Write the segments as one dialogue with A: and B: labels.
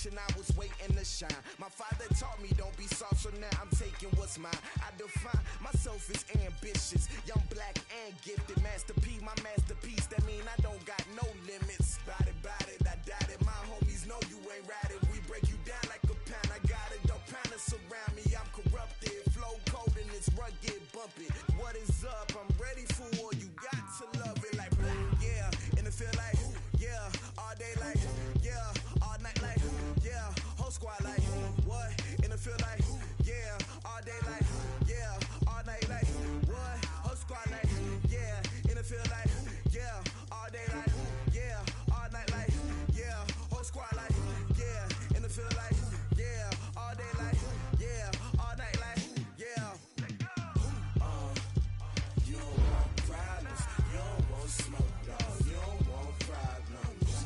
A: generation, I was waiting to shine. My father taught me don't be soft, so now I'm taking what's mine. I define myself as ambitious, young, black, and gifted. Master P, my masterpiece, that mean I don't got no limits. Bout it, I doubt it. My homies know you ain't ratted. We break you down like a pound. I got it, don't pound us around me. I'm corrupted, flow cold and it's rugged, bumpy. What is up? I'm ready for war. You got to love it like blah, yeah. And it feel like, yeah. All day like, yeah. All night like, yeah. Whole squad like, what? And it feel like, yeah. All day like, yeah. All night like, what? Whole squad like, yeah. And it feel like, yeah. All day like, yeah. All night like, yeah. Whole squad like, yeah. And it feel like, yeah. All day like, yeah. All night like, yeah. You don't want problems. You don't want smoke, dog. You don't want problems.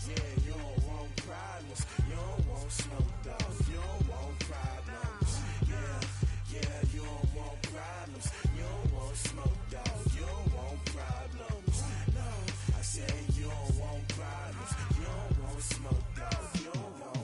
A: Yeah, you don't want problems. You don't want smoke, dog. You don't want problems. Yeah, you don't want problems. You don't want smoke, dog. You don't want problems. No, I said you don't want problems. You don't want smoke, dog. You don't want.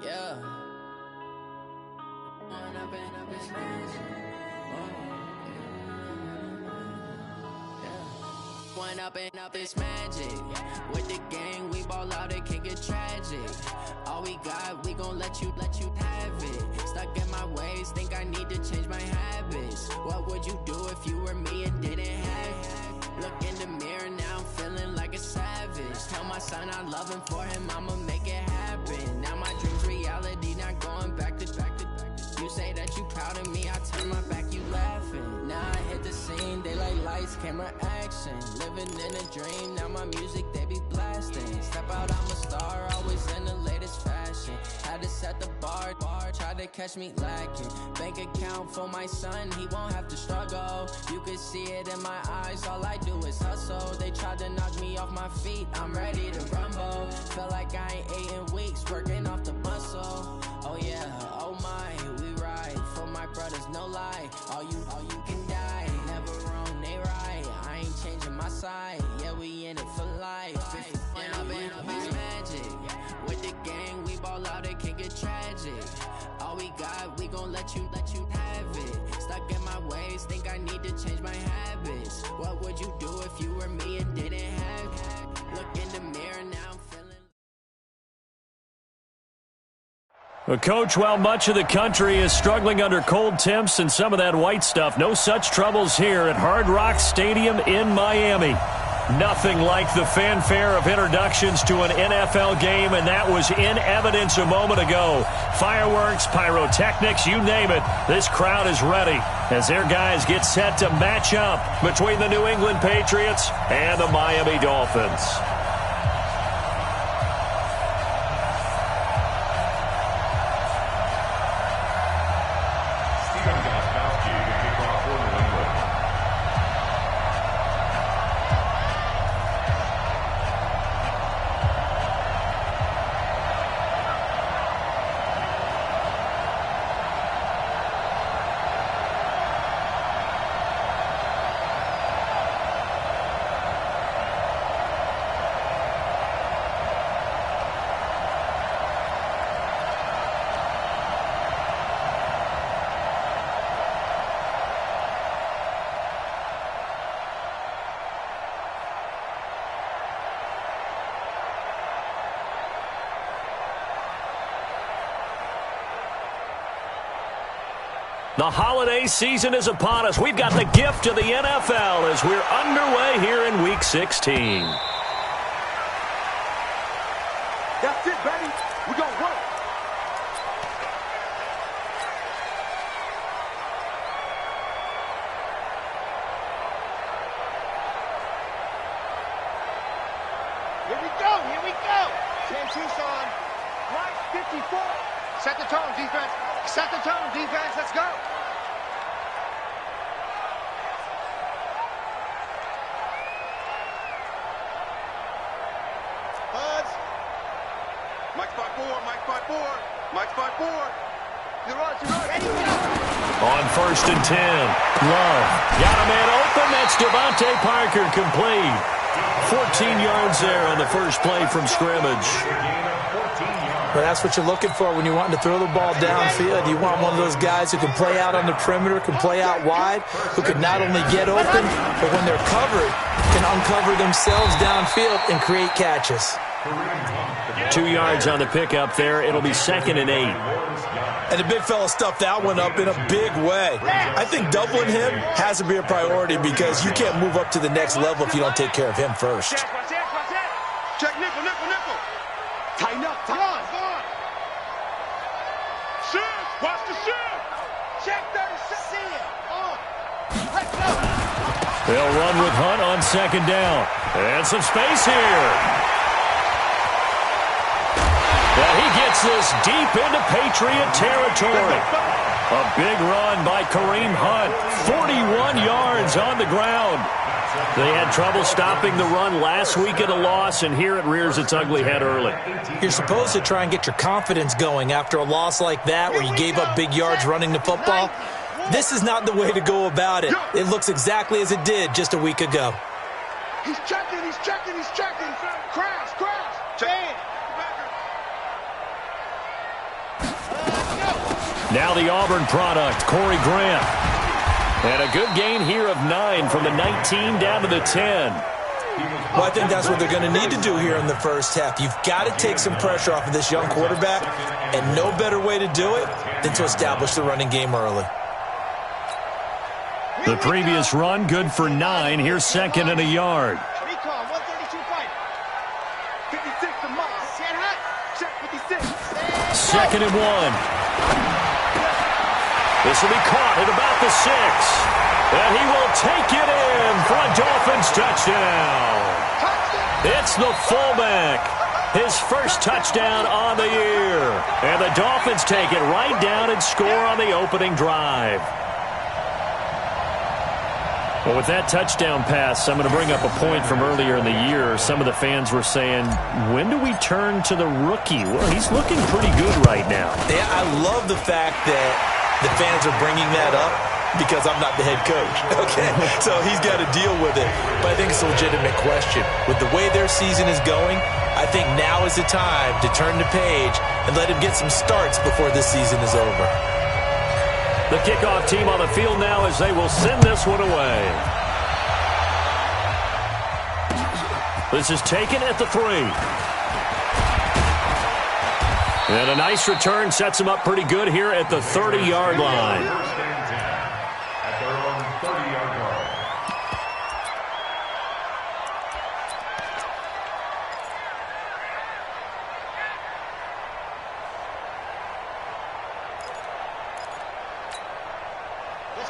B: Yeah. One up and up is magic. With the gang, we ball out, it can get tragic. All we got, we gon' let you have it. Stuck in my ways, think I need to change my habits. What would you do if you were me and didn't have it? Look in the mirror, now I'm feeling like a savage. Tell my son I love him, for him I'ma make it happen. Now my dream's reality, not going back to. You say that you proud of me, I turn my back, you laughing. Now I hit the scene, they like lights, camera, action. Living in a dream, now my music, they be blasting. Step out, I'm a star, always in the latest fashion. Had to set the bar, try to catch me lacking. Bank account for my son, he won't have to struggle. You can see it in my eyes, all I do is hustle. They tried to knock me off my feet, I'm ready to rumble. Felt like I ain't ate in weeks, working off the muscle. Oh yeah, oh my, we ride for my brothers, no lie. All you can die, never wrong, they right. I ain't changing my side, yeah, we in it for life. If up is magic. With the gang, we ball out, it can get tragic. All we got, we gon' let you have it. Stuck in my ways, think I need to change my habits. What would you do if you were me and didn't have it? Look in the mirror, now I'm feeling.
C: Well, Coach, while much of the country is struggling under cold temps and some of that white stuff, no such troubles here at Hard Rock Stadium in Miami. Nothing like the fanfare of introductions to an NFL game, and that was in evidence a moment ago. Fireworks, pyrotechnics, you name it. This crowd is ready as their guys get set to match up between the New England Patriots and the Miami Dolphins. The holiday season is upon us. We've got the gift of the NFL as we're underway here in Week 16.
D: That's it, baby. We're going to work. Here we go. 10 Tucson. Right 54. Set the tone, defense. Set the tone, defense. Let's go. Buzz. Mike 5-4, Mike 5-4, Mike 5-4. You're on, ready,
C: On 1st and 10, Love got a man open. That's Devontae Parker, complete. 14 yards there on the first play from scrimmage.
E: Well, that's what you're looking for when you're wanting to throw the ball downfield. You want one of those guys who can play out on the perimeter, can play out wide, who can not only get open, but when they're covered, can uncover themselves downfield and create catches.
C: 2 yards on the pickup there. It'll be 2nd and 8.
E: And the big fella stuffed that one up in a big way. I think doubling him has to be a priority because you can't move up to the next level if you don't take care of him first.
D: Check nickel, nickel, nickel. Tighten up, tighten up. Go on. Shoot, watch the shoot. Check 36. See it. On. Let's go.
C: They'll run with Hunt on 2nd down. And some space here. And he gets this deep into Patriot territory. A big run by Kareem Hunt. 41 yards on the ground. They had trouble stopping the run last week at a loss, and here it rears its ugly head early.
E: You're supposed to try and get your confidence going after a loss like that where you gave up big yards running the football. This is not the way to go about it. It looks exactly as it did just a week ago.
D: He's checking, he's checking, he's checking. Crash, crash. Check.
C: Now the Auburn product, Corey Grant. And a good gain here of 9 from the 19 down to the 10.
E: Well, I think that's what they're going to need to do here in the first half. You've got to take some pressure off of this young quarterback, and no better way to do it than to establish the running game early.
C: The previous run, good for 9. Here's 2nd and a yard.
D: Recall, 132 fight. 56 to Moss. Check hot. Check 56.
C: 2nd and 1. This will be caught at about the 6. And he will take it in for a Dolphins touchdown. It's the fullback. His first touchdown on the year. And the Dolphins take it right down and score on the opening drive. Well, with that touchdown pass, I'm going to bring up a point from earlier in the year. Some of the fans were saying, when do we turn to the rookie? Well, he's looking pretty good right now.
E: Yeah, I love the fact that the fans are bringing that up because I'm not the head coach, okay? So he's got to deal with it. But I think it's a legitimate question. With the way their season is going, I think now is the time to turn the page and let him get some starts before this season is over.
C: The kickoff team on the field now as they will send this one away. This is taken at the 3. And a nice return sets him up pretty good here at the 30-yard line.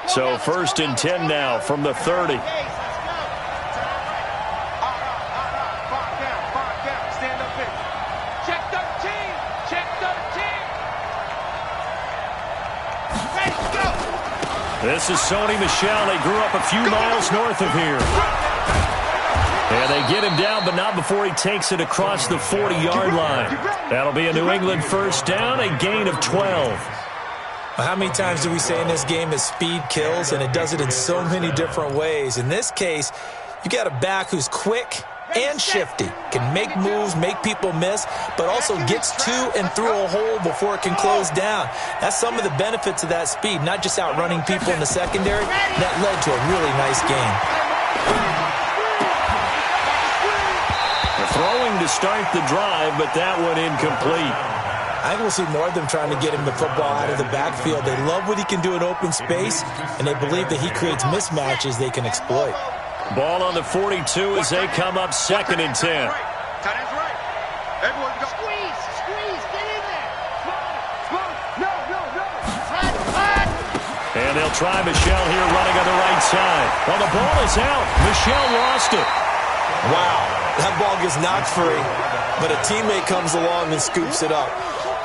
C: So 1st and 10 now from the 30. This is Sony Michel. They grew up a few miles north of here. And they get him down, but not before he takes it across the 40-yard line. That'll be a New England first down, a gain of 12.
E: How many times do we say in this game that speed kills, and it does it in so many different ways? In this case, you got a back who's quick and shifty, can make moves, make people miss, but also gets to and through a hole before it can close down. That's some of the benefits of that speed, not just outrunning people in the secondary. That led to a really nice game.
C: Throwing to start the drive, but that one incomplete.
E: I think we'll see more of them trying to get him the football out of the backfield. They love what he can do in open space, and they believe that he creates mismatches they can exploit.
C: Ball on the 42 as they come up 2nd and 10.
D: Tight end's right. Everyone go. Squeeze, get in there. No.
C: And they'll try Michel here running on the right side. Well, the ball is out. Michel lost it.
E: Wow, that ball gets knocked free, but a teammate comes along and scoops it up.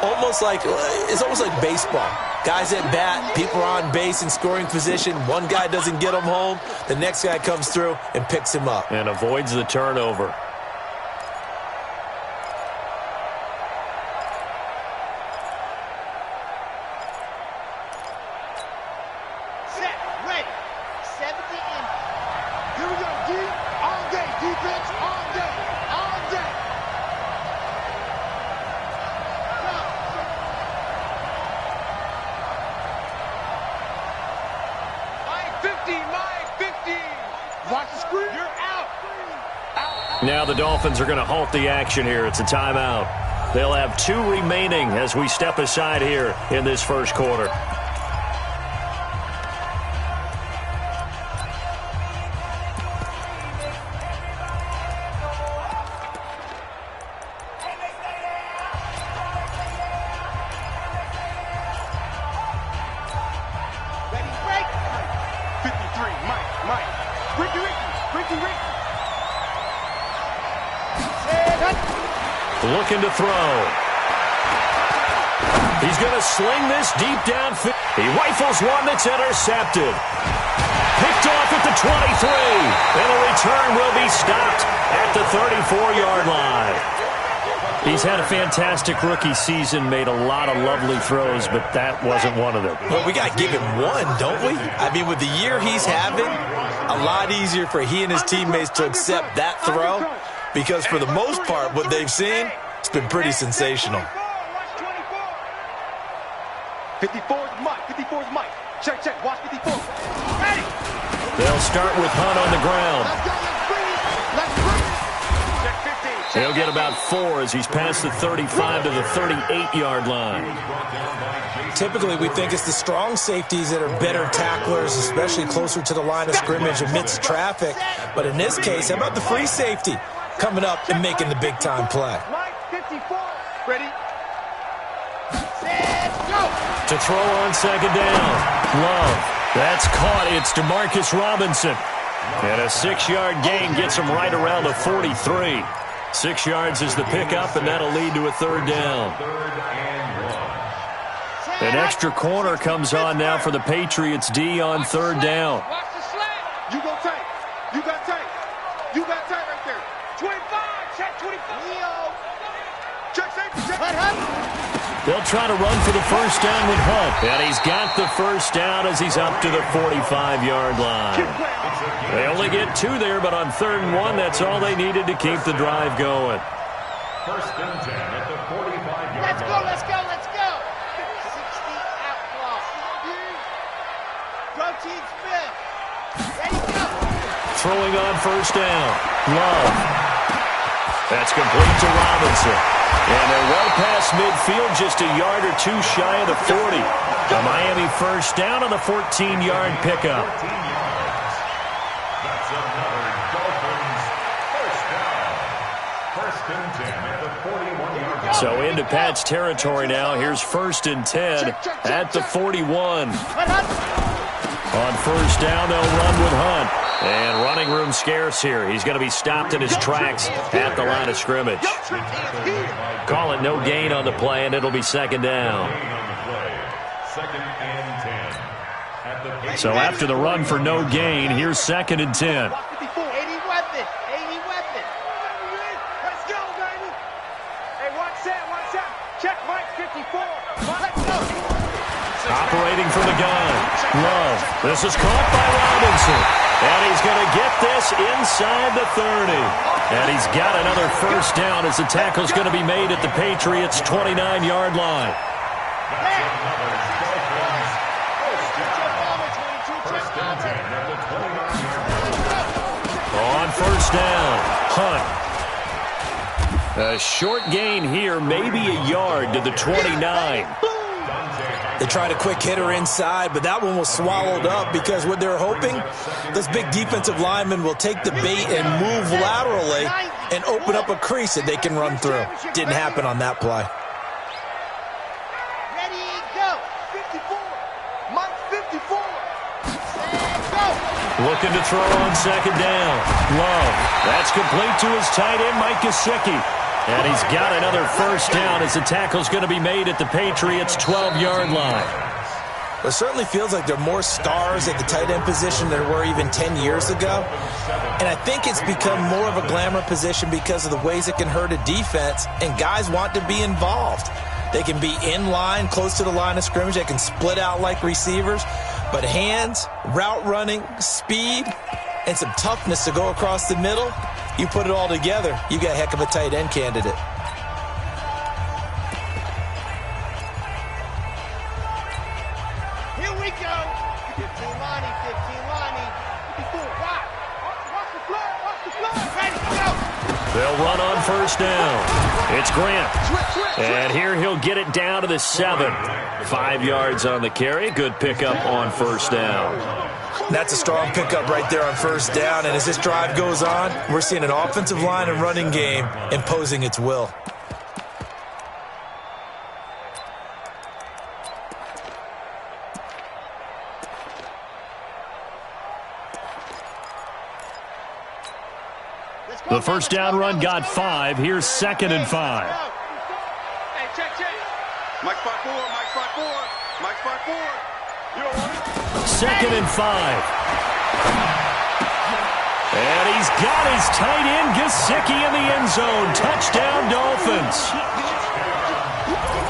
E: it's almost like baseball. Guys at bat, people are on base in scoring position. One guy doesn't get him home. The next guy comes through and picks him up.
C: And avoids the turnover.
F: Set, ready, 70 in. Here we go, D. All day, defense, all day, all day. Watch the screen. You're out.
C: Now the Dolphins are going to halt the action here. It's a timeout. They'll have 2 remaining as we step aside here in this first quarter. Looking to throw. He's going to sling this deep downfield. He rifles one that's intercepted. Picked off at the 23. And a return will be stopped at the 34-yard line. He's had a fantastic rookie season, made a lot of lovely throws, but that wasn't one of them.
E: Well, we got to give him one, don't we? I mean, with the year he's having, a lot easier for he and his teammates to accept that throw. Because for the most part, what they've seen, it's been pretty sensational.
D: 54 is Mike. 54 is Mike. Check, check. Watch 54. Ready.
C: They'll start with Hunt on the ground.
F: Let's go. Let's bring it.
D: Check 15.
C: He'll get about 4 as he's past the 35 to the 38-yard line.
E: Typically, we think it's the strong safeties that are better tacklers, especially closer to the line of scrimmage amidst traffic. But in this case, how about the free safety coming up and making the big-time play?
D: Mike, 54. Ready.
F: Set, go.
C: To throw on second down. Love. That's caught. It's Demarcus Robinson. And a 6-yard gain gets him right around the 43. 6 yards is the pickup, and that'll lead to a 3rd down. An extra corner comes on now for the Patriots D on 3rd down.
F: Watch the slant.
D: You go tight. You got tight. You got tight right there. 25. Check 25. Check safety. Check.
C: They'll try to run for the first down with Hunt. And he's got the first down as he's up to the 45-yard line. They only get 2 there, but on 3rd and 1, that's all they needed to keep the drive going.
G: First and 10 at the 45-yard line.
F: Let's go. 60 out block. Go team Smith. Ready, go.
C: Throwing on first down. Love. That's complete to Robinson. And they're well past midfield, just a yard or 2 shy of the 40. The Miami first down on the 14-yard pickup.
G: That's another Dolphins first down. First and 10 at the 41-yard line.
C: So into Pat's territory now. Here's 1st and 10 at the 41. On first down, they'll run with Hunt. And running room scarce here. He's going to be stopped in his tracks at the line of scrimmage. Call it no gain on the play, and it'll be 2nd down.
G: Second and 10.
C: So after the run for no gain, here's 2nd and 10.
F: 80 weapon.
D: Let's go, baby. Hey, watch that. Check Mike, 54.
F: Let's go.
C: Operating from the gun. Love. This is caught by Robinson. And he's going to get this inside the 30. And he's got another first down as the tackle's going to be made at the Patriots' 29-yard line. On first down, Hunt. A short gain here, maybe a yard to the 29.
E: They tried a quick hitter inside, but that one was swallowed up because what they're hoping, those big defensive linemen will take the bait and move laterally and open up a crease that they can run through. Didn't happen on that play.
F: Ready, go. 54. Mike, 54. Set, go.
C: Looking to throw on second down. Love. That's complete to his tight end, Mike Gesicki. And he's got another first down as the tackle's going to be made at the Patriots' 12-yard line.
E: It certainly feels like there are more stars at the tight end position than there were even 10 years ago. And I think it's become more of a glamour position because of the ways it can hurt a defense, and guys want to be involved. They can be in line, close to the line of scrimmage. They can split out like receivers. But hands, route running, speed, and some toughness to go across the middle, you put it all together, you got a heck of a tight end candidate.
F: Here we go. 15 Lonnie, 15 Lonnie. What you doing? Watch. Watch the floor. Watch the floor. Ready, go.
C: They'll run on first down. It's Grant. And here he'll get it down to the 7. 5 yards on the carry. Good pickup on first down.
E: That's a strong pickup right there on first down. And as this drive goes on, we're seeing an offensive line and running game imposing its will.
C: The first down run got 5. Here's 2nd and 5.
D: Hey, check. Mike spot 4, Mike spot 4, Mike spot 4. You don't want it?
C: 2nd and 5. And he's got his tight end, Gesicki, in the end zone. Touchdown, Dolphins.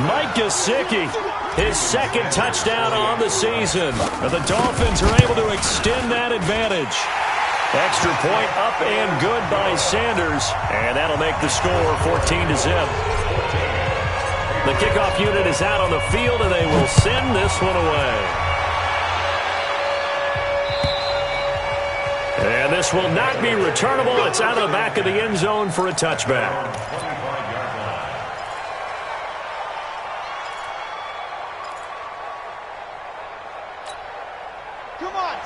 C: Mike Gesicki, his 2nd touchdown on the season. And the Dolphins are able to extend that advantage. Extra point up and good by Sanders. And that'll make the score 14-0. The kickoff unit is out on the field, and they will send this one away. And this will not be returnable. It's out of the back of the end zone for a touchback.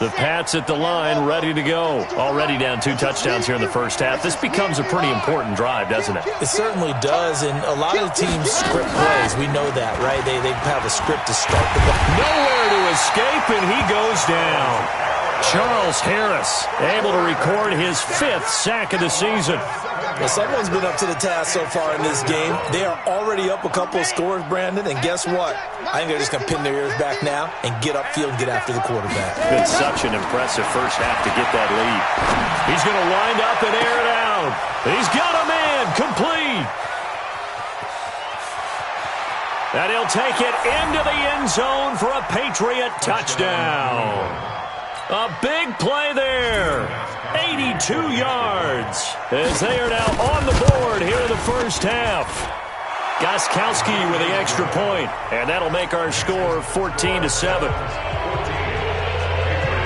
C: The Pats at the line, ready to go. Already down 2 touchdowns here in the first half. This becomes a pretty important drive, doesn't it?
E: It certainly does, and a lot of the teams script plays. We know that, right? They have a script to start the ball.
C: Nowhere to escape, and he goes down. Charles Harris able to record his 5th sack of the season.
E: Well, someone's been up to the task so far in this game. They are already up a couple of scores, Brandon, and guess what? I think they're just going to pin their ears back now and get upfield and get after the quarterback.
C: Been such an impressive first half to get that lead. He's going to wind up and air it out. He's got a man, complete. And he'll take it into the end zone for a Patriot touchdown. A big play there. 82 yards as they are now on the board here in the first half. Gostkowski with the extra point, and that'll make our score 14-7.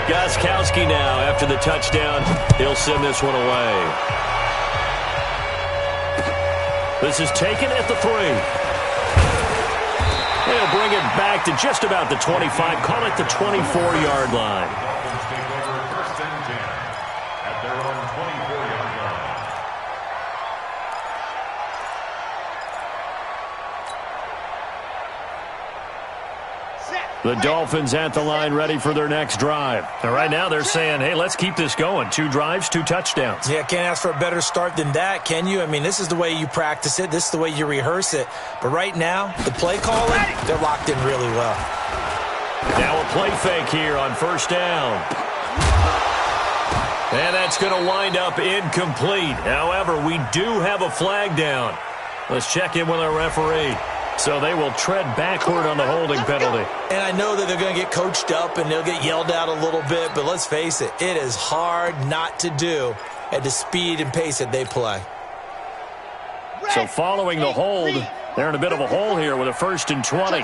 C: Gostkowski now, after the touchdown, he'll send this one away. This is taken at the 3. They'll bring it back to just about the 25, call it the 24-yard line. The Dolphins at the line ready for their next drive. And right now they're saying, hey, let's keep this going. 2 drives, 2 touchdowns.
E: Yeah, can't ask for a better start than that, can you? I mean, this is the way you practice it. This is the way you rehearse it. But right now, the play calling, they're locked in really well.
C: Now a play fake here on first down. And that's going to wind up incomplete. However, we do have a flag down. Let's check in with our referee. So they will tread backward on the holding penalty.
E: And I know that they're going to get coached up and they'll get yelled at a little bit, but let's face it, it is hard not to do at the speed and pace that they play.
C: So following the hold, they're in a bit of a hole here with a 1st and 20.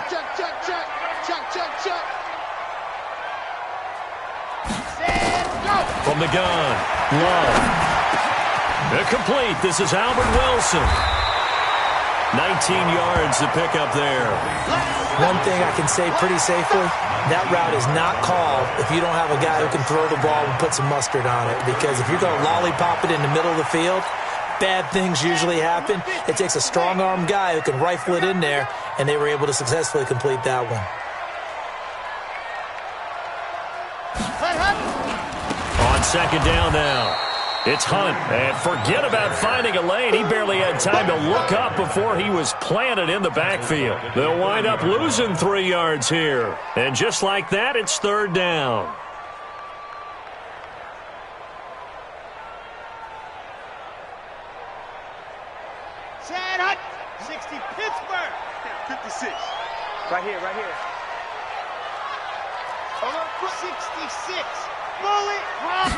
C: From the gun, Love. Incomplete. This is Albert Wilson. 19 yards to pick up there.
E: One thing I can say pretty safely, that route is not called if you don't have a guy who can throw the ball and put some mustard on it. Because if you're going to lollipop it in the middle of the field, bad things usually happen. It takes a strong-armed guy who can rifle it in there, and they were able to successfully complete that one.
C: On second down now. It's Hunt, and forget about finding a lane. He barely had time to look up before he was planted in the backfield. They'll wind up losing 3 yards here. And just like that, it's third down.
F: Chad Hunt, 60, Pittsburgh.
D: 56. Right here, right here.
F: 66. Bullet,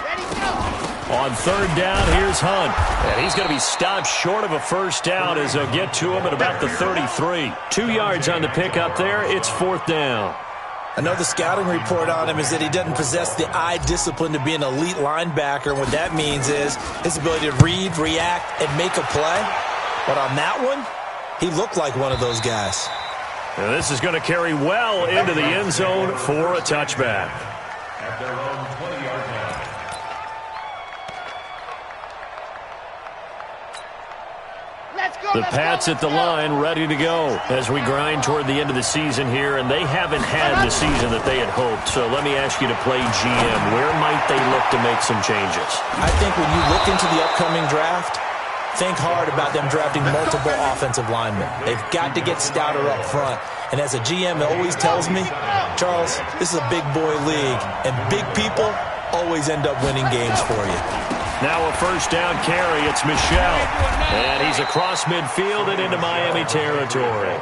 F: ready, go.
C: On third down, here's Hunt. And he's going to be stopped short of a first down as they'll get to him at about the 33. 2 yards on the pickup there. It's fourth down.
E: I know the scouting report on him is that he doesn't possess the eye discipline to be an elite linebacker. And what that means is his ability to read, react, and make a play. But on that one, he looked like one of those guys.
C: And this is going to carry well into the end zone for a touchback.
G: At their own 20-yard line.
F: Let's go.
C: The Pats at the line, ready to go as we grind toward the end of the season here, and they haven't had the season that they had hoped. So let me ask you to play GM. Where might they look to make some changes?
E: I think when you look into the upcoming draft, think hard about them drafting multiple offensive linemen. They've got to get stouter up front. And as a GM, it always tells me, Charles, this is a big boy league, and big people always end up winning games for you.
C: Now a first down carry. It's Michel. And he's across midfield and into Miami territory.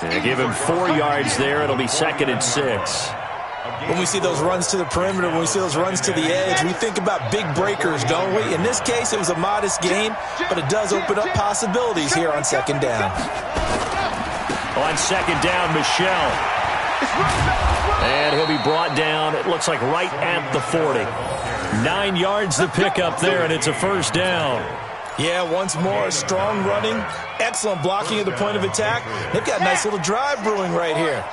C: They give him 4 yards there. It'll be second and 6.
E: When we see those runs to the perimeter, when we see those runs to the edge, we think about big breakers, don't we? In this case, it was a modest gain, but it does open up possibilities here on second down.
C: On second down, Michel. And he'll be brought down, it looks like right at the 40. 9 yards to pick up there, and it's a first down.
E: Yeah, once more, strong running, excellent blocking at the point of attack. They've got a nice little drive brewing right here.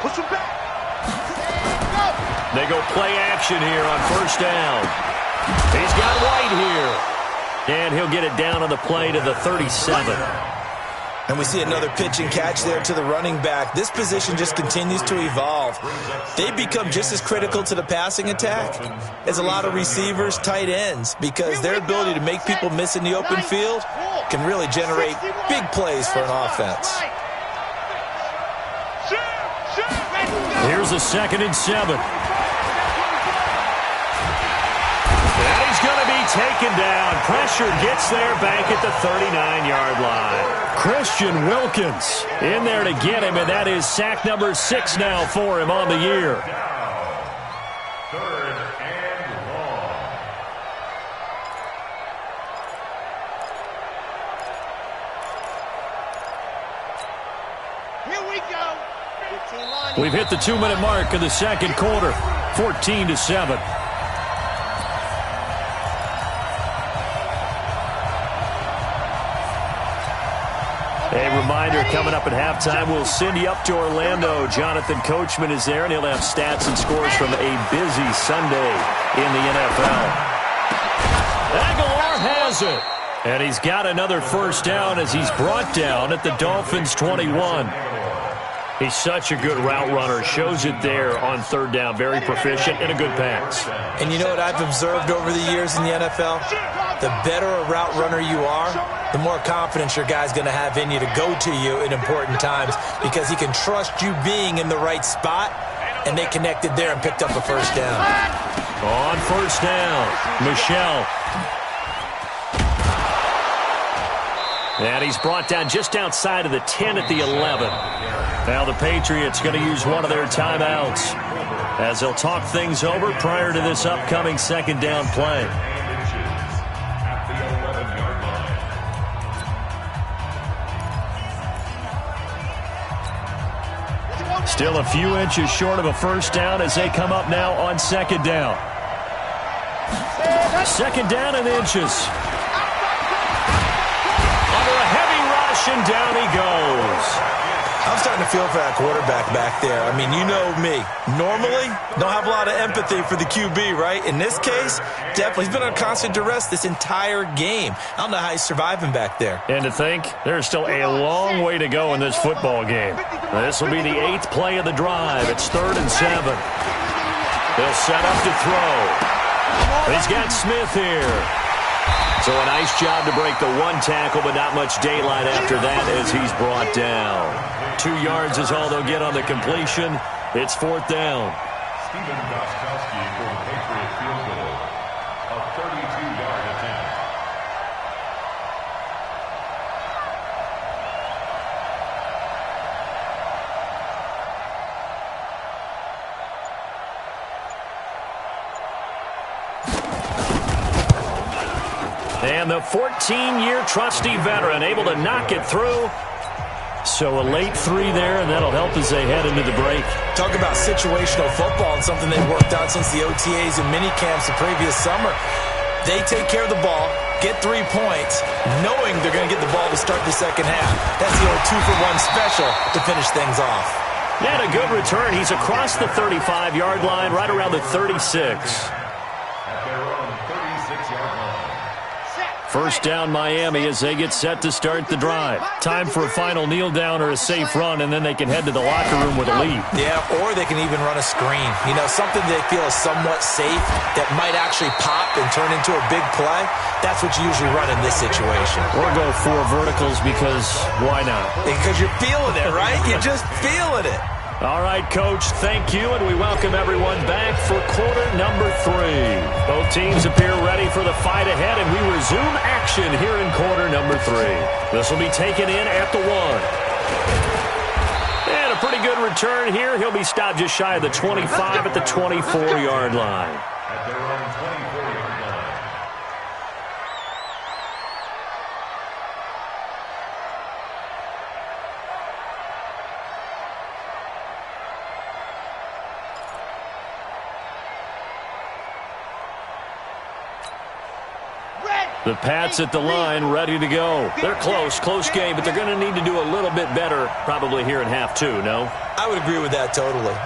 D: Push him back.
C: They go play action here on first down. He's got White here. And he'll get it down on the play to the 37.
E: And we see another pitch and catch there to the running back. This position just continues to evolve. They become just as critical to the passing attack as a lot of receivers, tight ends, because their ability to make people miss in the open field can really generate big plays for an offense.
C: Here's a second and 7. And he's going to be taken down. Pressure gets there back at the 39-yard line. Christian Wilkins in there to get him, and that is sack number 6 now for him on the year.
G: Third and long.
F: Here we go. 15 line.
C: We've hit the 2-minute mark of the second quarter, 14-7. A reminder, coming up at halftime, we'll send you up to Orlando. Jonathan Coachman is there, and he'll have stats and scores from a busy Sunday in the NFL. Aguilar has it. And he's got another first down as he's brought down at the Dolphins' 21. He's such a good route runner. Shows it there on third down. Very proficient and a good pass.
E: And you know what I've observed over the years in the NFL? The better a route runner you are, the more confidence your guy's going to have in you to go to you in important times because he can trust you being in the right spot, and they connected there and picked up a first down.
C: On first down, Michel. And he's brought down just outside of the 10 at the 11. Now the Patriots going to use one of their timeouts as they'll talk things over prior to this upcoming second down play.
G: At the 11-yard line.
C: Still a few inches short of a first down as they come up now on second down. Second down in inches. Under a heavy rush, and down he goes.
E: I'm starting to feel for that quarterback back there. I mean, you know me. Normally, don't have a lot of empathy for the QB, right? In this case, definitely. He's been on constant duress this entire game. I don't know how he's surviving back there.
C: And to think, there's still a long way to go in this football game. This will be the 8th play of the drive. It's 3rd and 7. He'll set up to throw. He's got Smith here. So a nice job to break the one tackle, but not much daylight after that as he's brought down. 2 yards is all they'll get on the completion. It's 4th down.
G: Stephen Gostkowski for the Patriot field goal. A 32-yard attempt.
C: And the 14-year trusty veteran able to knock it through. So a late 3 there, and that'll help as they head into the break.
E: Talk about situational football and something they've worked on since the OTAs and minicamps the previous summer. They take care of the ball, get 3 points, knowing they're going to get the ball to start the second half. That's the old 2-for-1 special to finish things off.
C: And a good return. He's across the 35-yard line, right around the 36.
G: At their own 36-yard line.
C: First down Miami as they get set to start the drive. Time for a final kneel down or a safe run, and then they can head to the locker room with a lead.
E: Yeah, or they can even run a screen. You know, something they feel is somewhat safe that might actually pop and turn into a big play. That's what you usually run in this situation.
C: Or go 4 verticals because why not?
E: Because you're feeling it, right? You're just feeling it.
C: All right, Coach, thank you, and we welcome everyone back for quarter number 3. Both teams appear ready for the fight ahead, and we resume action here in quarter number 3. This will be taken in at the 1. And a pretty good return here. He'll be stopped just shy of the 25 at the 24-yard line.
G: At their own 24-yard line.
C: The Pats at the line, ready to go. They're close game, but they're going to need to do a little bit better probably here in half 2, no?
E: I would agree with that totally.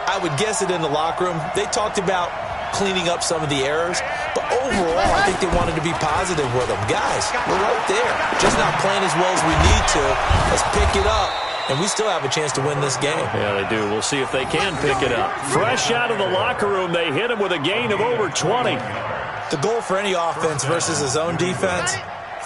E: I would guess it in the locker room. They talked about cleaning up some of the errors, but overall, I think they wanted to be positive with them. Guys, we're right there. Just not playing as well as we need to. Let's pick it up, and we still have a chance to win this game.
C: Yeah, they do. We'll see if they can pick it up. Fresh out of the locker room, they hit him with a gain of over 20.
E: The goal for any offense versus his own defense,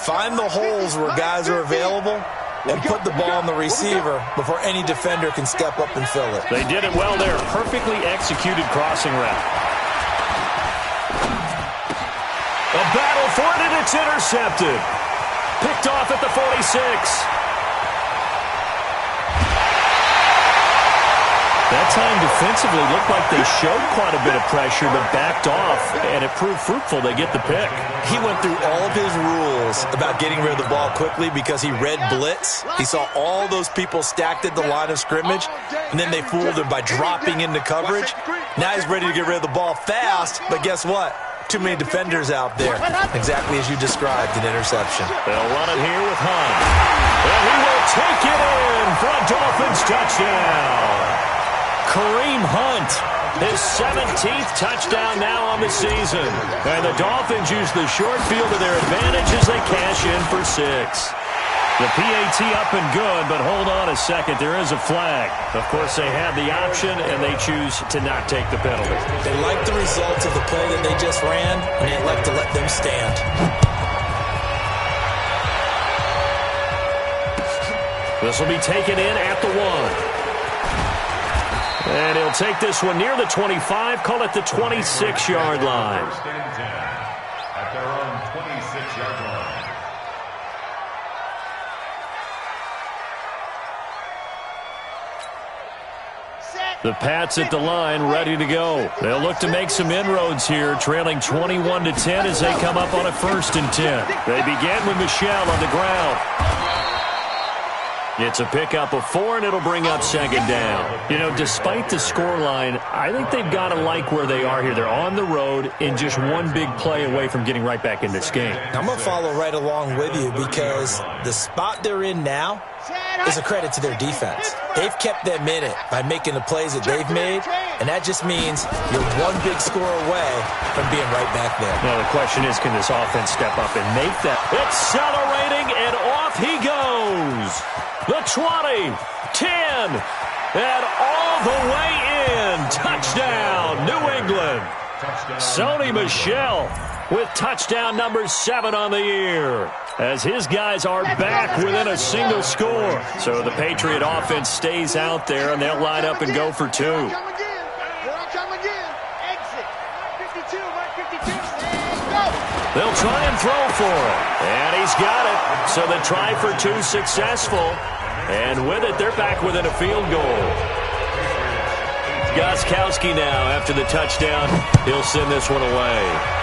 E: find the holes where guys are available and put the ball on the receiver before any defender can step up and fill it.
C: They did it well there. Perfectly executed crossing route. A battle for it, and it's intercepted. Picked off at the 46. That time defensively looked like they showed quite a bit of pressure but backed off, and it proved fruitful. They get the pick.
E: He went through all of his rules about getting rid of the ball quickly because he read blitz. He saw all those people stacked at the line of scrimmage, and then they fooled him by dropping into coverage. Now he's ready to get rid of the ball fast, but guess what? Too many defenders out there. Exactly as you described, an interception.
C: They'll run it here with Hunt. And he will take it in for a Dolphins touchdown. Kareem Hunt, his 17th touchdown now on the season. And the Dolphins use the short field to their advantage as they cash in for 6. The PAT up and good, but hold on a second. There is a flag. Of course, they had the option, and they choose to not take the penalty.
E: They like the results of the play that they just ran, and they like to let them stand.
C: This will be taken in at the 1. And he'll take this one near the 25, call it the 26-yard line.
G: First and 10 at their own 26-yard line.
C: The Pats at the line, ready to go. They'll look to make some inroads here, trailing 21-10 as they come up on a 1st and 10. They begin with Michel on the ground. It's a pickup of 4, and it'll bring up 2nd down. You know, despite the scoreline, I think they've got to like where they are here. They're on the road and just one big play away from getting right back in this game.
E: I'm going to follow right along with you because the spot they're in now is a credit to their defense. They've kept them in it by making the plays that they've made, and that just means you're one big score away from being right back there.
C: Now, the question is, can this offense step up and make that? Accelerating, and off he goes. The 20, 10, And all the way in. Touchdown, New England. Sony Michel with touchdown number 7 on the year, as his guys are back within a single score. So the Patriot offense stays out there, and they'll line up and go for 2.
F: Here I come again. Exit. 52, 52. Go.
C: They'll try and throw for it. And he's got it. So the try for 2 successful. And with it, they're back within a field goal. Gostkowski now, after the touchdown, he'll send this one away.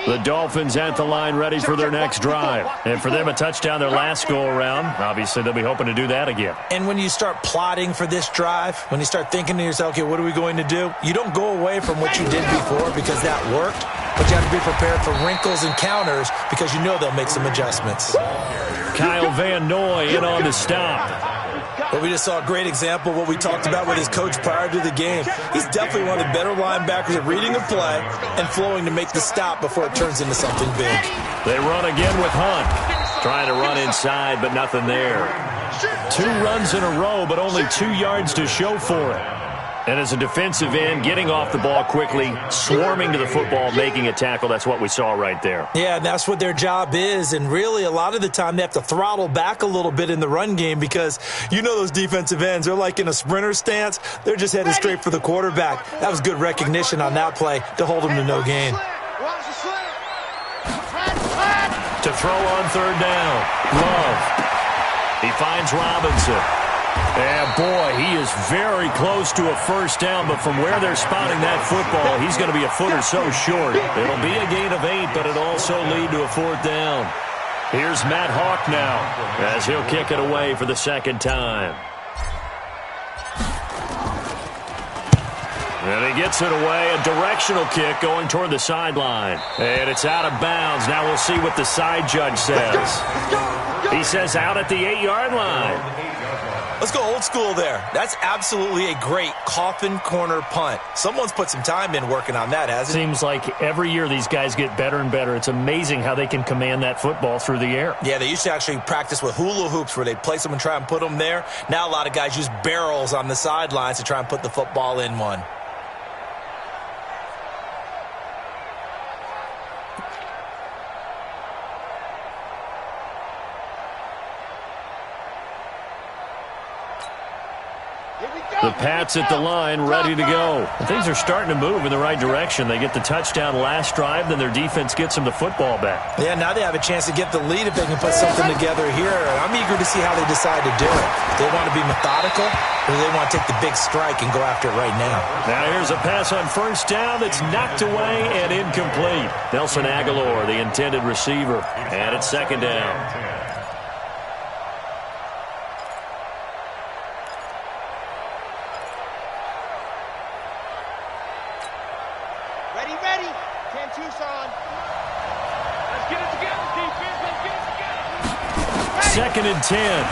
C: The Dolphins at the line ready for their next drive. And for them, a touchdown their last go-around. Obviously, they'll be hoping to do that again.
E: And when you start plotting for this drive, when you start thinking to yourself, okay, what are we going to do? You don't go away from what you did before because that worked. But you have to be prepared for wrinkles and counters because you know they'll make some adjustments.
C: Kyle Van Noy in on the stop.
E: But we just saw a great example of what we talked about with his coach prior to the game. He's definitely one of the better linebackers at reading a play and flowing to make the stop before it turns into something big.
C: They run again with Hunt. Trying to run inside, but nothing there. 2 runs in a row, but only 2 yards to show for it. And as a defensive end, getting off the ball quickly, swarming to the football, making a tackle, that's what we saw right there.
E: Yeah, and that's what their job is. And really, a lot of the time, they have to throttle back a little bit in the run game because you know those defensive ends, they're like in a sprinter stance. They're just headed straight for the quarterback. That was good recognition on that play to hold them to no gain.
C: To throw on 3rd down, Love. He finds Robinson. And, boy, he is very close to a first down, but from where they're spotting that football, he's going to be a foot or so short. It'll be a gain of 8, but it'll also lead to a 4th down. Here's Matt Hawk now, as he'll kick it away for the 2nd time. And he gets it away, a directional kick going toward the sideline. And it's out of bounds. Now we'll see what the side judge says. He says out at the 8-yard line.
E: Let's go old school there. That's absolutely a great coffin corner punt. Someone's put some time in working on that, hasn't it?
C: Seems like every year these guys get better and better. It's amazing how they can command that football through the air.
E: Yeah, they used to actually practice with hula hoops where they'd place them and try and put them there. Now a lot of guys use barrels on the sidelines to try and put the football in one.
C: The Pats at the line, ready to go. Things are starting to move in the right direction. They get the touchdown last drive, then their defense gets them the football back.
E: Yeah, now they have a chance to get the lead if they can put something together here. I'm eager to see how they decide to do it. Do they want to be methodical, or do they want to take the big strike and go after it right now?
C: Now here's a pass on 1st down that's knocked away and incomplete. Nelson Aguilar, the intended receiver, and it's 2nd down.
F: Ready. 10 Tucson. Let's get it together, defense. Let's get it together.
C: 2nd and 10.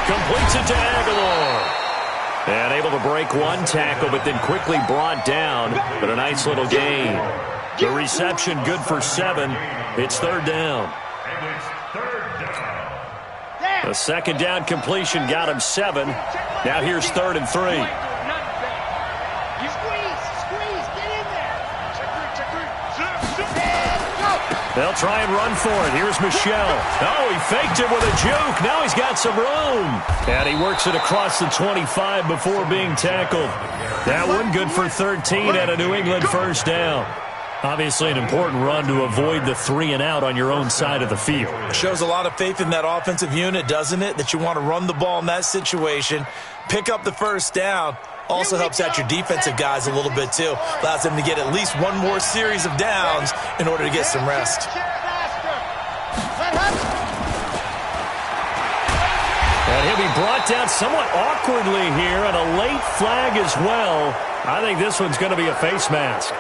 C: Completes it to Aguilar. And able to break one tackle, but then quickly brought down. But a nice little gain. The reception good for 7. It's 3rd down.
G: And it's 3rd down.
C: A 2nd down completion got him 7. Now here's 3rd and 3. They'll try and run for it. Here's Michel. Oh, he faked it with a juke. Now he's got some room. And he works it across the 25 before being tackled. That one good for 13 and a New England 1st down. Obviously an important run to avoid the 3 and out on your own side of the field.
E: Shows a lot of faith in that offensive unit, doesn't it? That you want to run the ball in that situation, pick up the 1st down. Also helps out your defensive guys a little bit, too. Allows them to get at least one more series of downs in order to get some rest.
C: And he'll be brought down somewhat awkwardly here, and a late flag as well. I think this one's going to be a face mask.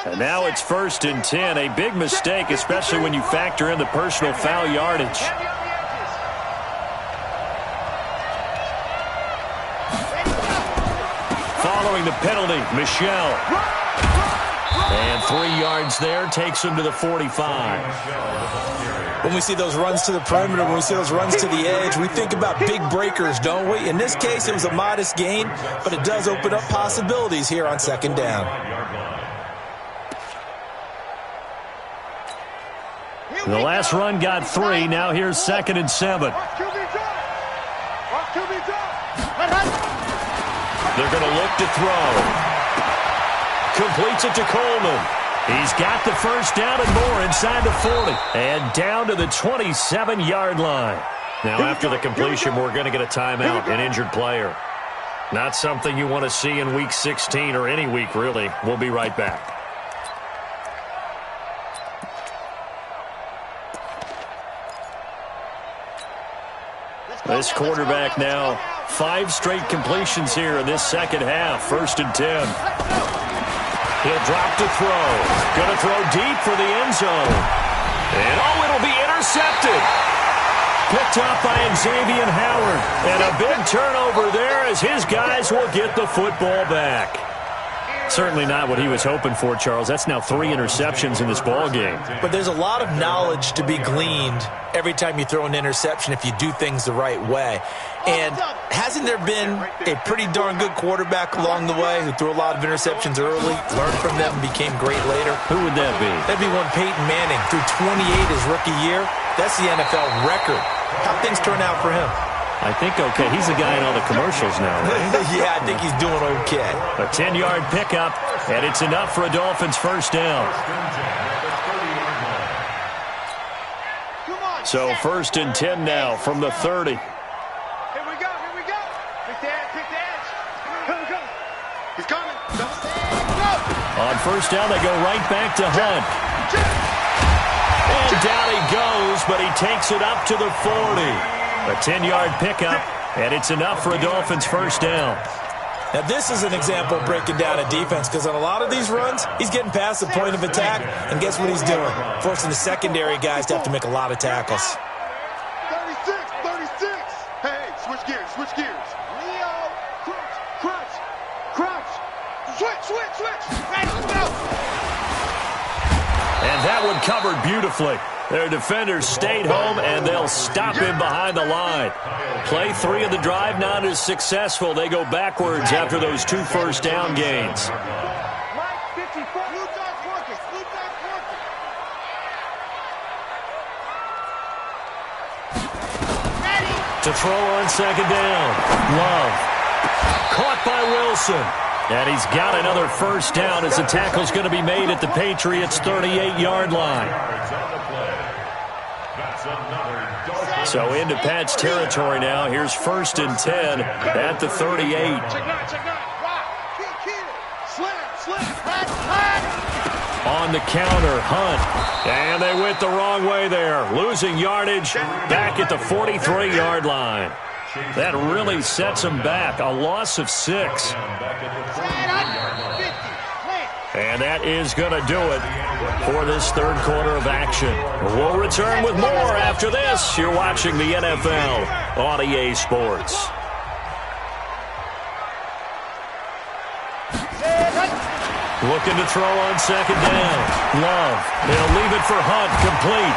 C: And now it's 1st and 10. A big mistake, especially when you factor in the personal foul yardage. Following the penalty, Michel. And 3 yards there takes him to the 45.
E: When we see those runs to the perimeter, when we see those runs to the edge, we think about big breakers, don't we? In this case, it was a modest gain, but it does open up possibilities here on 2nd down.
C: The last run got 3. Now here's 2nd and 7. They're going to look to throw. Completes it to Coleman. He's got the first down and more inside the 40. And down to the 27-yard line. Now after the completion, we're going to get a timeout, an injured player. Not something you want to see in Week 16 or any week, really. We'll be right back. This quarterback now, 5 straight completions here in this second half. 1st and 10. He'll drop to throw. Going to throw deep for the end zone. And it'll be intercepted. Picked up by Xavier Howard. And a big turnover there as his guys will get the football back. Certainly not what he was hoping for, Charles. That's now 3 interceptions in this ball game.
E: But there's a lot of knowledge to be gleaned every time you throw an interception if you do things the right way. And hasn't there been a pretty darn good quarterback along the way who threw a lot of interceptions early, learned from them, and became great later?
C: Who would that be?
E: That'd be one Peyton Manning. Threw 28 his rookie year. That's the NFL record. How'd things turn out for him?
C: I think okay. He's the guy in all the commercials now, right?
E: Yeah, I think he's doing okay.
C: A 10-yard pickup, and it's enough for a Dolphins first down. So 1st and 10 now from the 30.
D: Here we go. Pick the edge. Here we go. He's coming.
C: On first down, they go right back to Hunt. And down he goes, but he takes it up to the 40. A 10-yard pickup, and it's enough for a Dolphins first down.
E: Now, this is an example of breaking down a defense, because on a lot of these runs, he's getting past the point of attack, and guess what he's doing? Forcing the secondary guys to have to make a lot of tackles.
D: 36. Hey, switch gears. Leo, crunch. Switch. Right, let's go.
C: And that one covered beautifully. Their defenders stayed home, and they'll stop him behind the line. Play 3 of the drive not as successful. They go backwards after those 2 first down gains. To throw on 2nd down. Love. Caught by Wilson. And he's got another first down as the tackle's going to be made at the Patriots' 38-yard line. So into Pat's territory now. Here's 1st and 10 at the 38. On the counter, Hunt. And they went the wrong way there. Losing yardage back at the 43-yard line. That really sets them back. A loss of 6. And that is going to do it for this third quarter of action. We'll return with more after this. You're watching the NFL on EA Sports. Looking to throw on 2nd down. Love. They'll leave it for Hunt. Complete.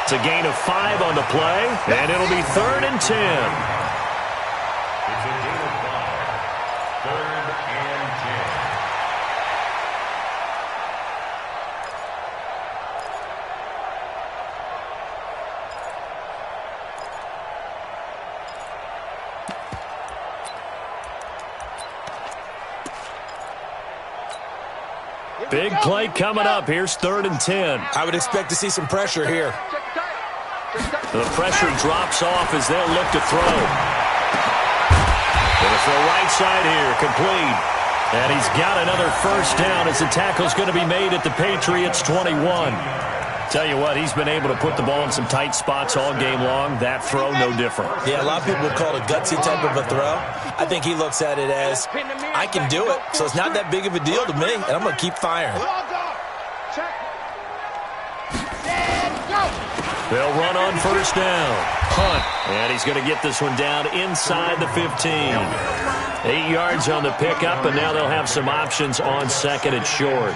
C: It's a gain of 5 on the play, and it'll be 3rd and 10. Big play coming up. Here's 3rd and 10.
E: I would expect to see some pressure here.
C: The pressure drops off as they'll look to throw. Going to throw right side here, complete. And he's got another first down as the tackle's going to be made at the Patriots' 21. Tell you what, he's been able to put the ball in some tight spots all game long. That throw, no different.
E: Yeah, a lot of people would call it a gutsy type of a throw. I think he looks at it as, I can do it, so it's not that big of a deal to me, and I'm going to keep firing.
C: They'll run on first down. Hunt. And he's going to get this one down inside the 15. 8 yards on the pickup, and now they'll have some options on second and short.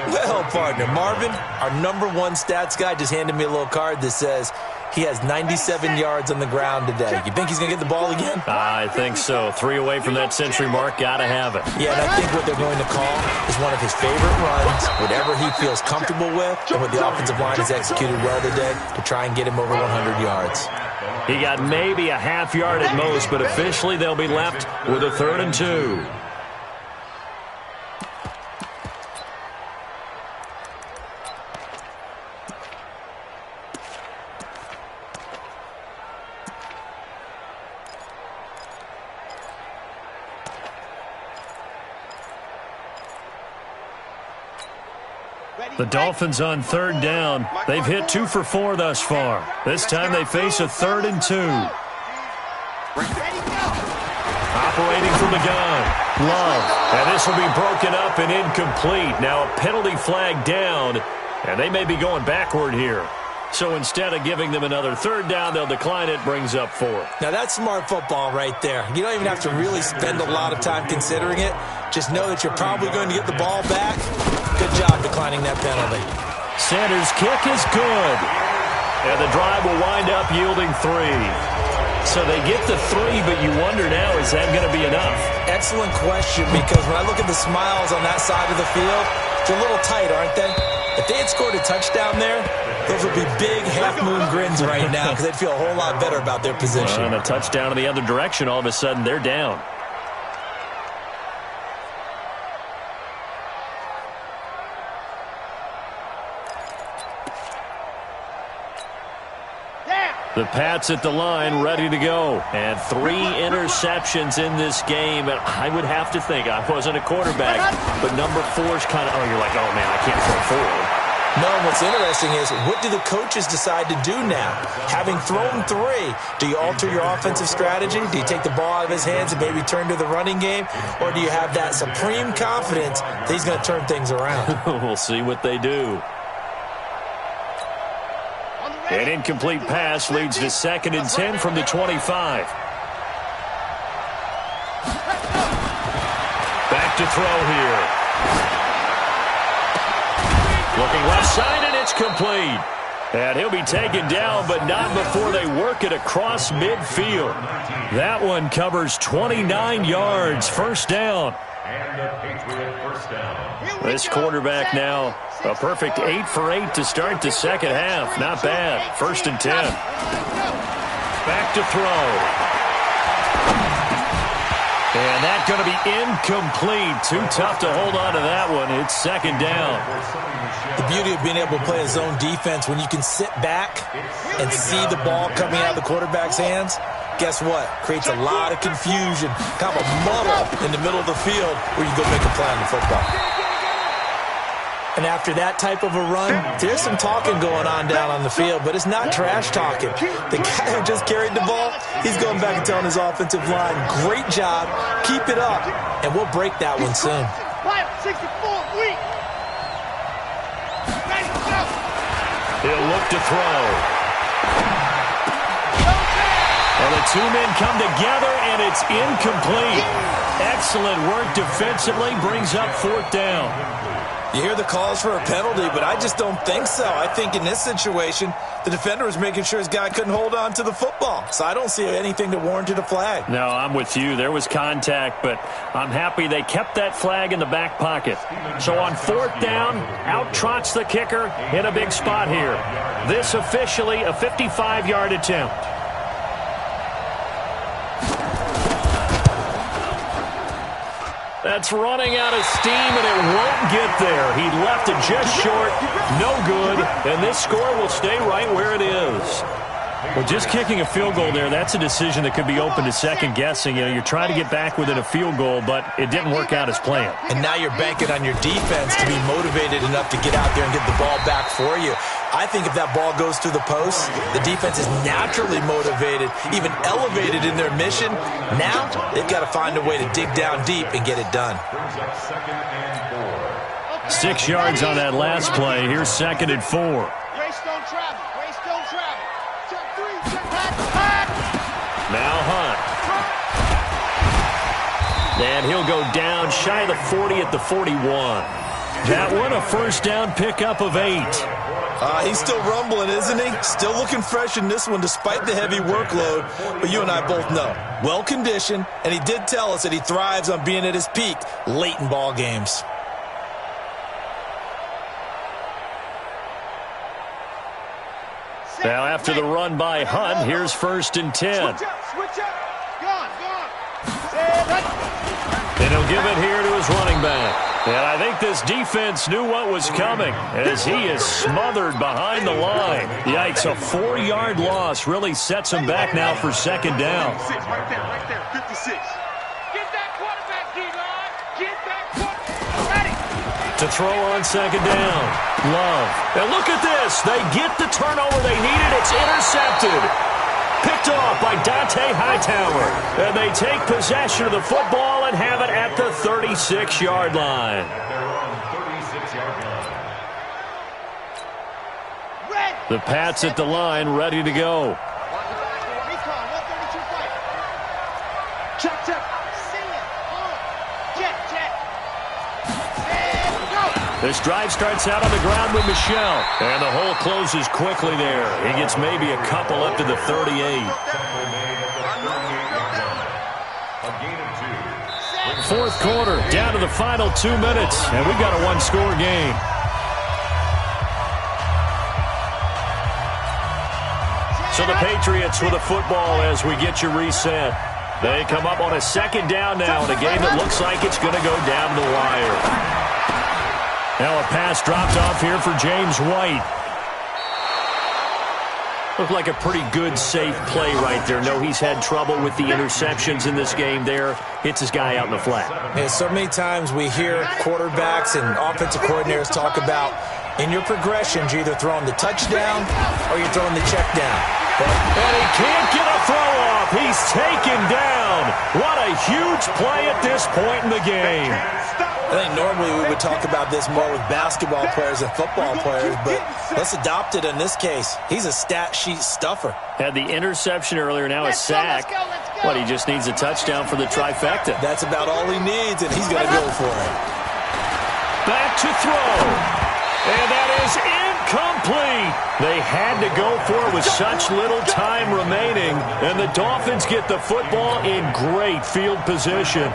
E: Well, partner, Marvin, our #1 stats guy, just handed me a little card that says he has 97 yards on the ground today. You think he's going to get the ball again?
C: I think so. 3 away from that century mark. Got to have it.
E: Yeah, and I think what they're going to call is one of his favorite runs, whatever he feels comfortable with, and what the offensive line has executed well today to try and get him over 100 yards.
C: He got maybe a half yard at most, but officially they'll be left with a 3rd and 2. The Dolphins on 3rd down. They've hit 2 for 4 thus far. This time they face a 3rd and 2. Operating from the gun. Love. And this will be broken up and incomplete. Now a penalty flag down, and they may be going backward here. So instead of giving them another 3rd down, they'll decline it, brings up 4th.
E: Now that's smart football right there. You don't even have to really spend a lot of time considering it. Just know that you're probably going to get the ball back. Good job declining that penalty.
C: Sanders' kick is good. And the drive will wind up yielding 3. So they get the 3, but you wonder now, is that going to be enough?
E: Excellent question, because when I look at the smiles on that side of the field, they're a little tight, aren't they? If they had scored a touchdown there, those would be big half-moon grins right now because they'd feel a whole lot better about their position.
C: And a touchdown in the other direction, all of a sudden they're down. The Pats at the line, ready to go. And 3 interceptions in this game. And I would have to think, I wasn't a quarterback, but number 4's kind of, you're like, oh, man, I can't throw 4.
E: No, what's interesting is, what do the coaches decide to do now? Having thrown 3, do you alter your offensive strategy? Do you take the ball out of his hands and maybe turn to the running game? Or do you have that supreme confidence that he's going to turn things around?
C: We'll see what they do. An incomplete pass leads to 2nd and 10 from the 25. Back to throw here. Looking left side, and it's complete. And he'll be taken down, but not before they work it across midfield. That one covers 29 yards. First down.
G: And the Patriot first down.
C: This quarterback now, a perfect 8 for 8 to start the second half. Not bad. 1st and 10. Back to throw. And that's going to be incomplete. Too tough to hold on to that one. It's 2nd down.
E: The beauty of being able to play a zone defense when you can sit back and see the ball coming out of the quarterback's hands, guess what? Creates a lot of confusion, kind of a muddle in the middle of the field where you go make a play on the football. And after that type of a run, there's some talking going on down on the field, but it's not trash talking. The guy who just carried the ball, he's going back and telling his offensive line, great job, keep it up, and we'll break that one soon.
F: 64 weak.
C: He'll look to throw. And the 2 men come together, and it's incomplete. Excellent work defensively, brings up 4th down.
E: You hear the calls for a penalty, but I just don't think so. I think in this situation, the defender was making sure his guy couldn't hold on to the football. So I don't see anything that warranted a flag.
C: No, I'm with you. There was contact, but I'm happy they kept that flag in the back pocket. So on 4th down, out trots the kicker in a big spot here. This officially a 55-yard attempt. That's running out of steam, and it won't get there. He left it just short, no good, and this score will stay right where it is. Well, just kicking a field goal there, that's a decision that could be open to second guessing. You know, you're trying to get back within a field goal, but it didn't work out as planned.
E: And now you're banking on your defense to be motivated enough to get out there and get the ball back for you. I think if that ball goes through the post, the defense is naturally motivated, even elevated in their mission. Now they've got to find a way to dig down deep and get it done.
C: 6 yards on that last play. Here's 2nd and 4.
F: Grace don't travel. Grace don't travel. Check 3. Check back.
C: Now Hunt. And he'll go down shy of the 40 at the 41. That one a first down pickup of 8.
E: He's still rumbling, isn't he? Still looking fresh in this one despite the heavy workload. But you and I both know, well-conditioned, and he did tell us that he thrives on being at his peak late in ball games.
C: Now after the run by Hunt, here's 1st and 10.
F: Switch up. Gone.
C: And he'll give it here to his running back. And I think this defense knew what was coming as he is smothered behind the line. Yikes, a 4-yard loss really sets him back now for 2nd down.
D: Right there, 56.
F: Get that quarterback, D-line. Get that quarterback. Ready.
C: To throw on 2nd down. Love. And look at this. They get the turnover they needed. It's intercepted. Picked off by Dante Hightower. And they take possession of the football and have it at the 36-yard line. The Pats at the line, ready to go.
F: Recon, 132 fight. Check. See it. Jet. And go.
C: This drive starts out on the ground with Michel. And the hole closes quickly there. He gets maybe a couple up to the 38. 4th quarter, down to the final 2 minutes. And we've got a 1-score game. So the Patriots with the football as we get you reset. They come up on a 2nd down now in a game that looks like it's going to go down the wire. Now a pass dropped off here for James White. Looked like a pretty good, safe play right there. No, he's had trouble with the interceptions in this game there. Hits his guy out in the flat.
E: Yeah, so many times we hear quarterbacks and offensive coordinators talk about in your progressions, you're either throwing the touchdown or you're throwing the check down.
C: And he can't get a throw off. He's taken down. What a huge play at this point in the game.
E: I think normally we would talk about this more with basketball players and football players, but let's adopt it in this case. He's a stat sheet stuffer.
C: Had the interception earlier, now a sack.
F: Let's go.
C: What, he just needs a touchdown for the trifecta.
E: That's about all he needs, and he's going to go for it.
C: Back to throw. And that is incomplete. They had to go for it with such little time remaining, and the Dolphins get the football in great field position.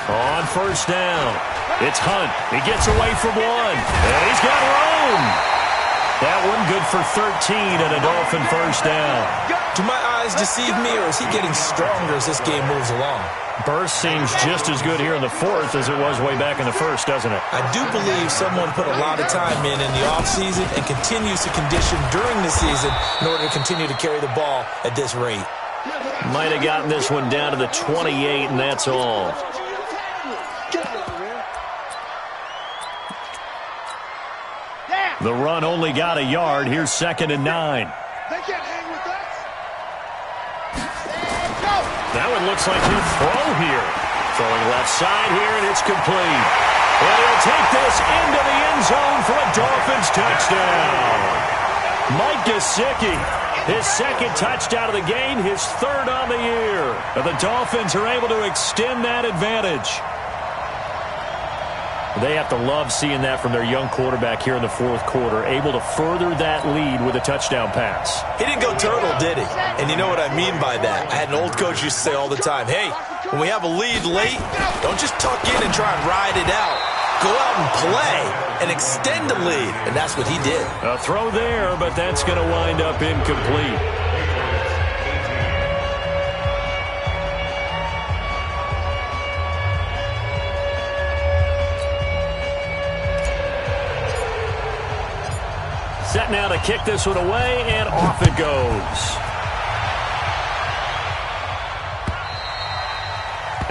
C: On 1st down, it's Hunt. He gets away from one, and he's got room. That one good for 13 and a Dolphin 1st down.
E: Do my eyes deceive me, or is he getting stronger as this game moves along?
C: Burst seems just as good here in the 4th as it was way back in the 1st, doesn't it?
E: I do believe someone put a lot of time in the offseason and continues to condition during the season in order to continue to carry the ball at this rate.
C: Might have gotten this one down to the 28, and that's all. The run only got a yard. Here's 2nd and 9.
D: They can't hang with us.
C: That one looks like he'll throw here. Throwing left side here, and it's complete. And he'll take this into the end zone for a Dolphins touchdown. Mike Gesicki, his 2nd touchdown of the game, his 3rd on the year. And the Dolphins are able to extend that advantage. They have to love seeing that from their young quarterback here in the 4th quarter, able to further that lead with a touchdown pass.
E: He didn't go turtle, did he? And you know what I mean by that. I had an old coach used to say all the time, hey, when we have a lead late, don't just tuck in and try and ride it out. Go out and play and extend the lead. And that's what he did.
C: A throw there, but that's going to wind up incomplete. set now to kick this one away, and off it goes.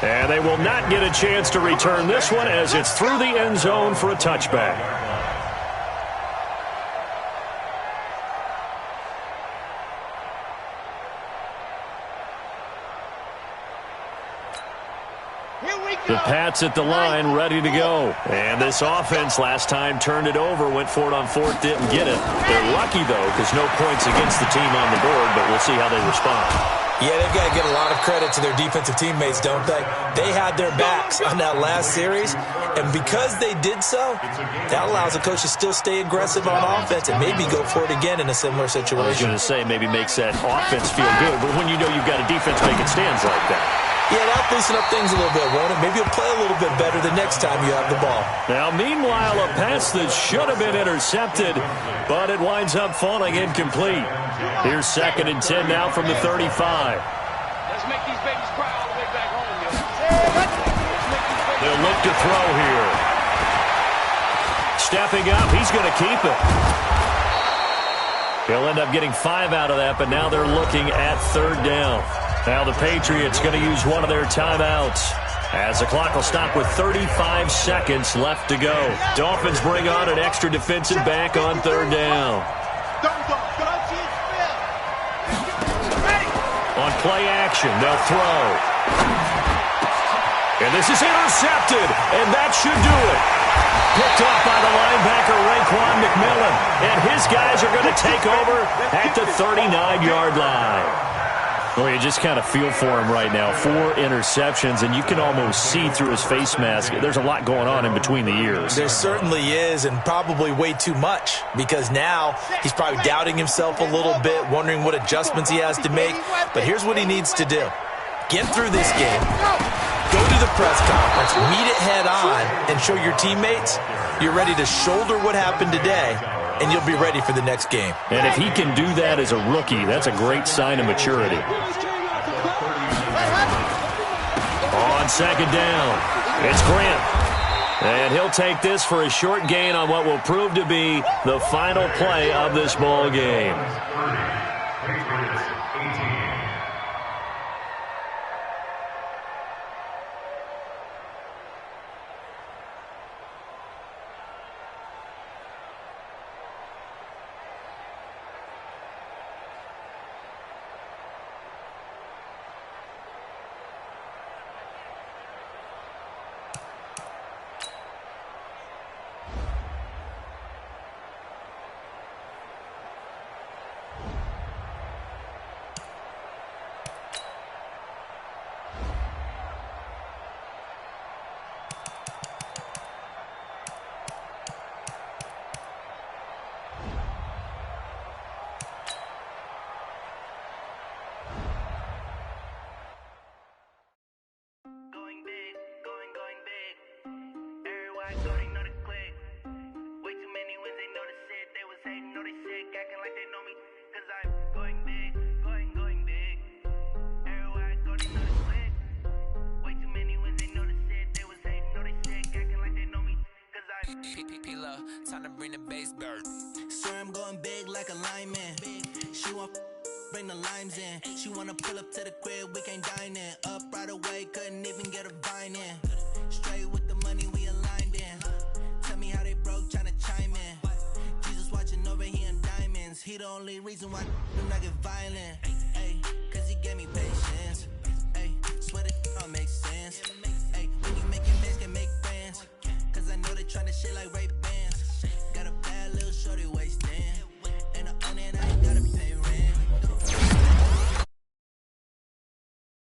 C: And they will not get a chance to return this one as it's through the end zone for a touchback. The Pats at the line, ready to go. And this offense last time turned it over, went for it on fourth, didn't get it. They're lucky, though, because no points against the team on the board, but we'll see how they respond.
E: Yeah, they've got to get a lot of credit to their defensive teammates, don't they? They had their backs on that last series, and because they did so, that allows the coach to still stay aggressive on offense and maybe go for it again in a similar situation.
C: I was going to say maybe makes that offense feel good, but when you know you've got a defense making stands like that.
E: Yeah, that'll loosen up things a little bit, won't it? Maybe you'll play a little bit better the next time you have the ball.
C: Now, meanwhile, a pass that should have been intercepted, but it winds up falling incomplete. Here's 2nd and 10 now from the 35.
D: Let's make these babies cry all the way back home, yo.
C: They'll look to throw here. Stepping up, he's going to keep it. He'll end up getting 5 out of that, but now they're looking at 3rd down. Now the Patriots going to use one of their timeouts as the clock will stop with 35 seconds left to go. Dolphins bring on an extra defensive back on 3rd down. On play action, they'll throw. And this is intercepted, and that should do it. Picked off by the linebacker, Raekwon McMillan. And his guys are going to take over at the 39-yard line. Well, you just kind of feel for him right now. 4 interceptions, and you can almost see through his face mask. There's a lot going on in between the ears.
E: There certainly is, and probably way too much, because now he's probably doubting himself a little bit, wondering what adjustments he has to make. But here's what he needs to do. Get through this game, go to the press conference, meet it head on, and show your teammates you're ready to shoulder what happened today, and you'll be ready for the next game.
C: And if he can do that as a rookie, that's a great sign of maturity. On 2nd down, it's Grant. And he'll take this for a short gain on what will prove to be the final play of this ball game.
H: Time to bring the bass bird.
A: Swear I'm going big like a lineman. She want bring the limes in. She wanna pull up to the crib, we can't dine in. Up right away, couldn't even get a vine in. Straight with the money, we aligned in. Tell me how they broke, tryna chime in. Jesus watching over, he in diamonds. He the only reason why do not get violent. Ay, cause he gave me patience.